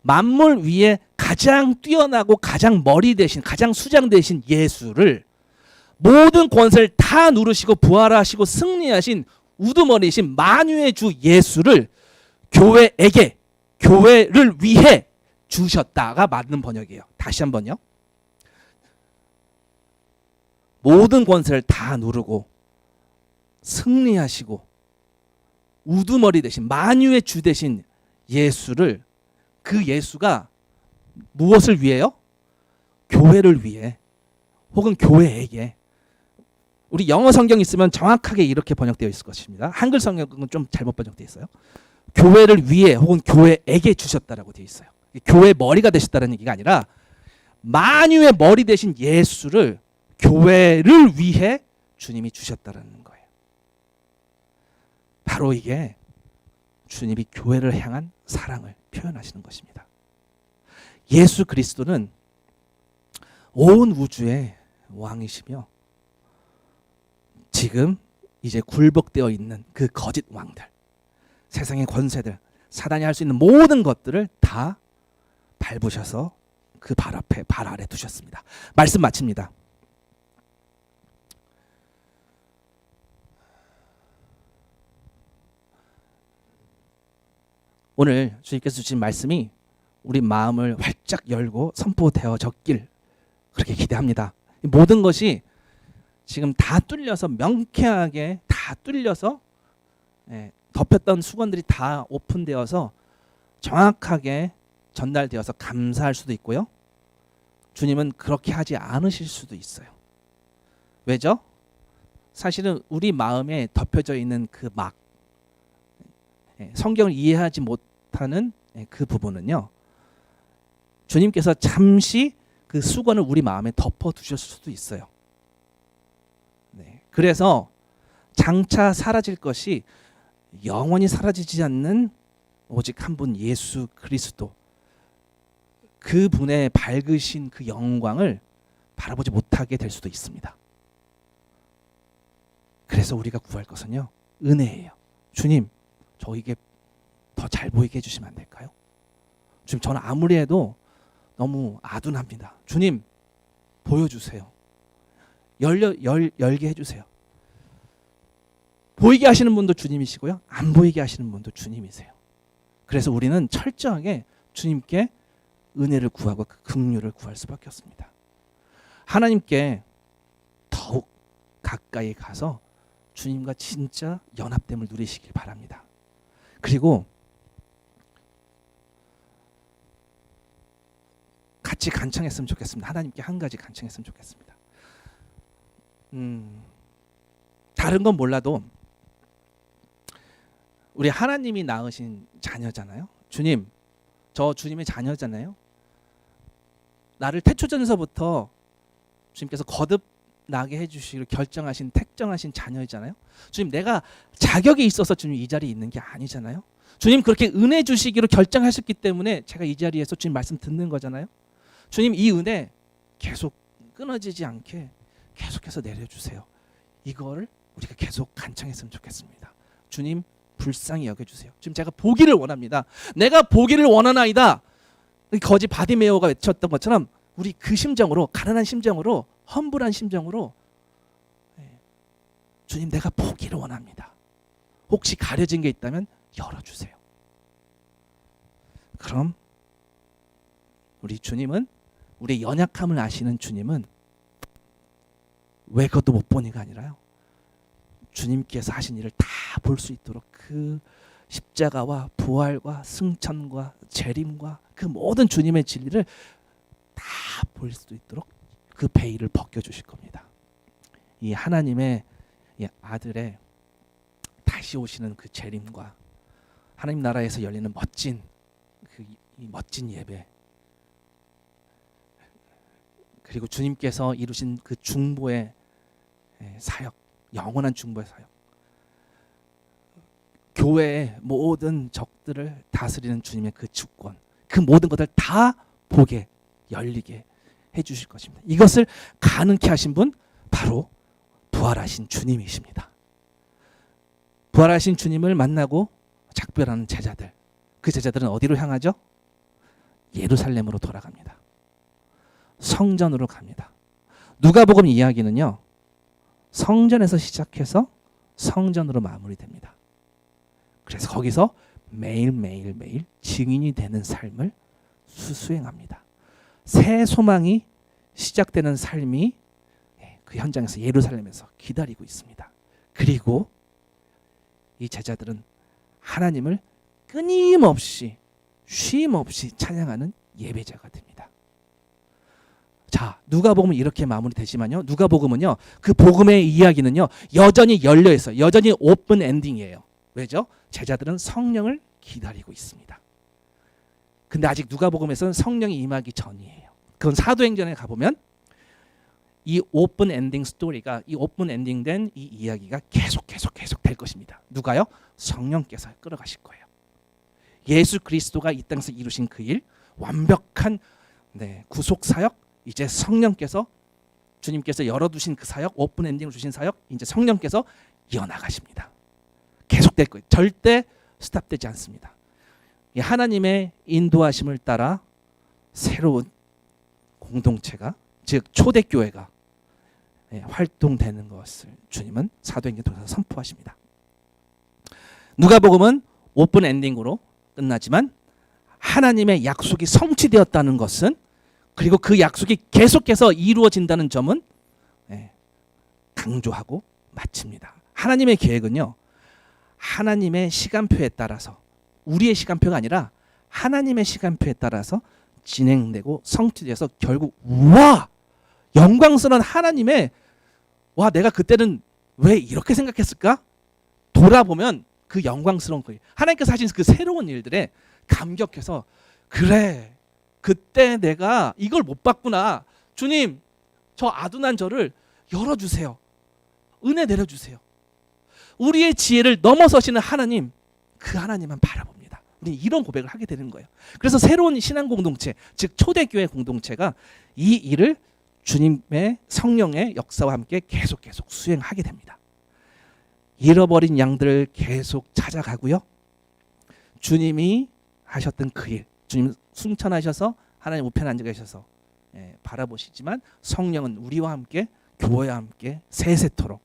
만물 위에 가장 뛰어나고 가장 머리 대신, 가장 수장 대신 예수를, 모든 권세를 다 누르시고 부활하시고 승리하신 우두머리이신 만유의 주 예수를 교회에게, 교회를 위해 주셨다가 맞는 번역이에요. 다시 한번요. 모든 권세를 다 누르고 승리하시고 우두머리 대신, 만유의 주 대신 예수를, 그 예수가 무엇을 위해요? 교회를 위해, 혹은 교회에게. 우리 영어 성경 있으면 정확하게 이렇게 번역되어 있을 것입니다. 한글 성경은 좀 잘못 번역되어 있어요. 교회를 위해 혹은 교회에게 주셨다라고 되어 있어요. 교회의 머리가 되셨다는 얘기가 아니라 만유의 머리 대신 예수를 교회를 위해 주님이 주셨다는 거예요. 바로 이게 주님이 교회를 향한 사랑을 표현하시는 것입니다. 예수 그리스도는 온 우주의 왕이시며 지금 이제 굴복되어 있는 그 거짓 왕들, 세상의 권세들, 사단이 할 수 있는 모든 것들을 다 밟으셔서 그 발 앞에, 발 아래 두셨습니다. 말씀 마칩니다. 오늘 주님께서 주신 말씀이 우리 마음을 활짝 열고 선포되어졌길 그렇게 기대합니다. 모든 것이 지금 다 뚫려서, 명쾌하게 다 뚫려서, 덮였던 수건들이 다 오픈되어서 정확하게 전달되어서 감사할 수도 있고요. 주님은 그렇게 하지 않으실 수도 있어요. 왜죠? 사실은 우리 마음에 덮여져 있는 그 막, 성경을 이해하지 못하는 그 부분은요, 주님께서 잠시 그 수건을 우리 마음에 덮어 두셨을 수도 있어요. 그래서 장차 사라질 것이 영원히 사라지지 않는 오직 한 분 예수 그리스도, 그 분의 밝으신 그 영광을 바라보지 못하게 될 수도 있습니다. 그래서 우리가 구할 것은요, 은혜예요. 주님, 저에게 더 잘 보이게 해주시면 안 될까요? 주님, 저는 아무리 해도 너무 아둔합니다. 주님, 보여주세요. 열게 해주세요. 보이게 하시는 분도 주님이시고요, 안 보이게 하시는 분도 주님이세요. 그래서 우리는 철저하게 주님께 은혜를 구하고 그 긍휼을 구할 수밖에 없습니다. 하나님께 더욱 가까이 가서 주님과 진짜 연합됨을 누리시길 바랍니다. 그리고 같이 간청했으면 좋겠습니다. 하나님께 한 가지 간청했으면 좋겠습니다. 다른 건 몰라도 우리 하나님이 낳으신 자녀잖아요. 주님, 저 주님의 자녀잖아요. 나를 태초전에서부터 주님께서 거듭나게 해주시기로 결정하신 택정하신 자녀이잖아요. 주님, 내가 자격이 있어서 주님 이 자리에 있는 게 아니잖아요. 주님 그렇게 은혜 주시기로 결정하셨기 때문에 제가 이 자리에서 주님 말씀 듣는 거잖아요. 주님, 이 은혜 계속 끊어지지 않게 계속해서 내려주세요. 이거를 우리가 계속 간청했으면 좋겠습니다. 주님, 불쌍히 여겨주세요. 지금 제가 보기를 원합니다. 내가 보기를 원하나이다. 거지 바디메오가 외쳤던 것처럼 우리 그 심정으로, 가난한 심정으로, 험불한 심정으로, 주님, 내가 보기를 원합니다. 혹시 가려진 게 있다면 열어주세요. 그럼 우리 주님은, 우리의 연약함을 아시는 주님은 왜 그것도 못 보니가 아니라요, 주님께서 하신 일을 다 볼 수 있도록 그 십자가와 부활과 승천과 재림과 그 모든 주님의 진리를 다 볼 수 있도록 그 베일을 벗겨주실 겁니다. 이 하나님의 이 아들의 다시 오시는 그 재림과 하나님 나라에서 열리는 멋진 이 멋진 예배, 그리고 주님께서 이루신 그 중보의 사역, 영원한 중보의 사역, 교회의 모든 적들을 다스리는 주님의 그 주권, 그 모든 것을 다 보게, 열리게 해주실 것입니다. 이것을 가능케 하신 분, 바로 부활하신 주님이십니다. 부활하신 주님을 만나고 작별하는 제자들, 그 제자들은 어디로 향하죠? 예루살렘으로 돌아갑니다. 성전으로 갑니다. 누가복음 이야기는요, 성전에서 시작해서 성전으로 마무리됩니다. 그래서 거기서 매일 증인이 되는 삶을 수행합니다. 새 소망이 시작되는 삶이 그 현장에서, 예루살렘에서 기다리고 있습니다. 그리고 이 제자들은 하나님을 끊임없이, 쉼없이 찬양하는 예배자가 됩니다. 자, 누가복음은 이렇게 마무리되지만요, 누가복음은요, 그 복음의 이야기는요 여전히 열려 있어요. 여전히 오픈 엔딩이에요. 왜죠? 제자들은 성령을 기다리고 있습니다. 근데 아직 누가복음에서는 성령이 임하기 전이에요. 그건 사도행전에 가보면 이 오픈 엔딩 스토리가, 이 오픈 엔딩된 이 이야기가 계속 될 것입니다. 누가요? 성령께서 끌어가실 거예요. 예수 그리스도가 이 땅에서 이루신 그 일, 완벽한 구속 사역, 이제 성령께서, 주님께서 열어두신 그 사역, 오픈 엔딩을 주신 사역, 이제 성령께서 이어나가십니다. 계속될 거예요. 절대 스탑되지 않습니다. 이 하나님의 인도하심을 따라 새로운 공동체가, 즉 초대교회가 활동되는 것을 주님은 사도행전 통해서 선포하십니다. 누가복음은 오픈 엔딩으로 끝나지만 하나님의 약속이 성취되었다는 것은, 그리고 그 약속이 계속해서 이루어진다는 점은 강조하고 마칩니다. 하나님의 계획은요, 하나님의 시간표에 따라서, 우리의 시간표가 아니라 하나님의 시간표에 따라서 진행되고 성취돼서 결국, 우와, 영광스러운 하나님의, 와, 내가 그때는 왜 이렇게 생각했을까? 돌아보면 그 영광스러운 거예요. 하나님께서 하신 그 새로운 일들에 감격해서, 그래, 그때 내가 이걸 못 봤구나. 주님, 저 아둔한 저를 열어주세요. 은혜 내려주세요. 우리의 지혜를 넘어서시는 하나님, 그 하나님만 바라봅니다. 우리는 이런 고백을 하게 되는 거예요. 그래서 새로운 신앙 공동체, 즉 초대교회 공동체가 이 일을 주님의 성령의 역사와 함께 계속 수행하게 됩니다. 잃어버린 양들을 계속 찾아가고요, 주님이 하셨던 그 일, 주님 승천하셔서 하나님 우편에 앉아 계셔서 바라보시지만 성령은 우리와 함께, 교회와 함께 세세토록,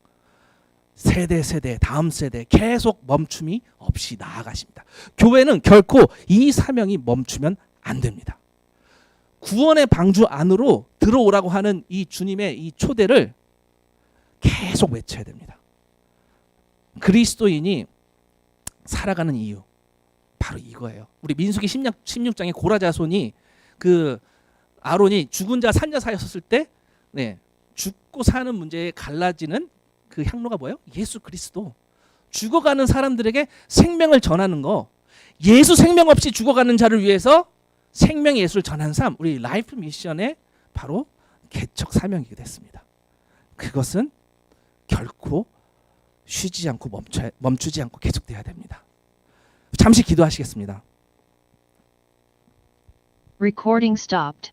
세대 다음 세대 계속 멈춤이 없이 나아가십니다. 교회는 결코 이 사명이 멈추면 안 됩니다. 구원의 방주 안으로 들어오라고 하는 이 주님의 이 초대를 계속 외쳐야 됩니다. 그리스도인이 살아가는 이유, 바로 이거예요. 우리 민수기 16장에 고라 자손이, 그 아론이 죽은 자 산자 사이였을 때 죽고 사는 문제에 갈라지는 그 향로가 뭐예요? 예수 그리스도. 죽어가는 사람들에게 생명을 전하는 거. 예수 생명 없이 죽어가는 자를 위해서 생명의 예수를 전하는 삶. 우리 라이프 미션의 바로 개척 사명이기도 했습니다. 그것은 결코 쉬지 않고 멈추지 않고 계속돼야 됩니다. 잠시 기도하시겠습니다. Recording stopped.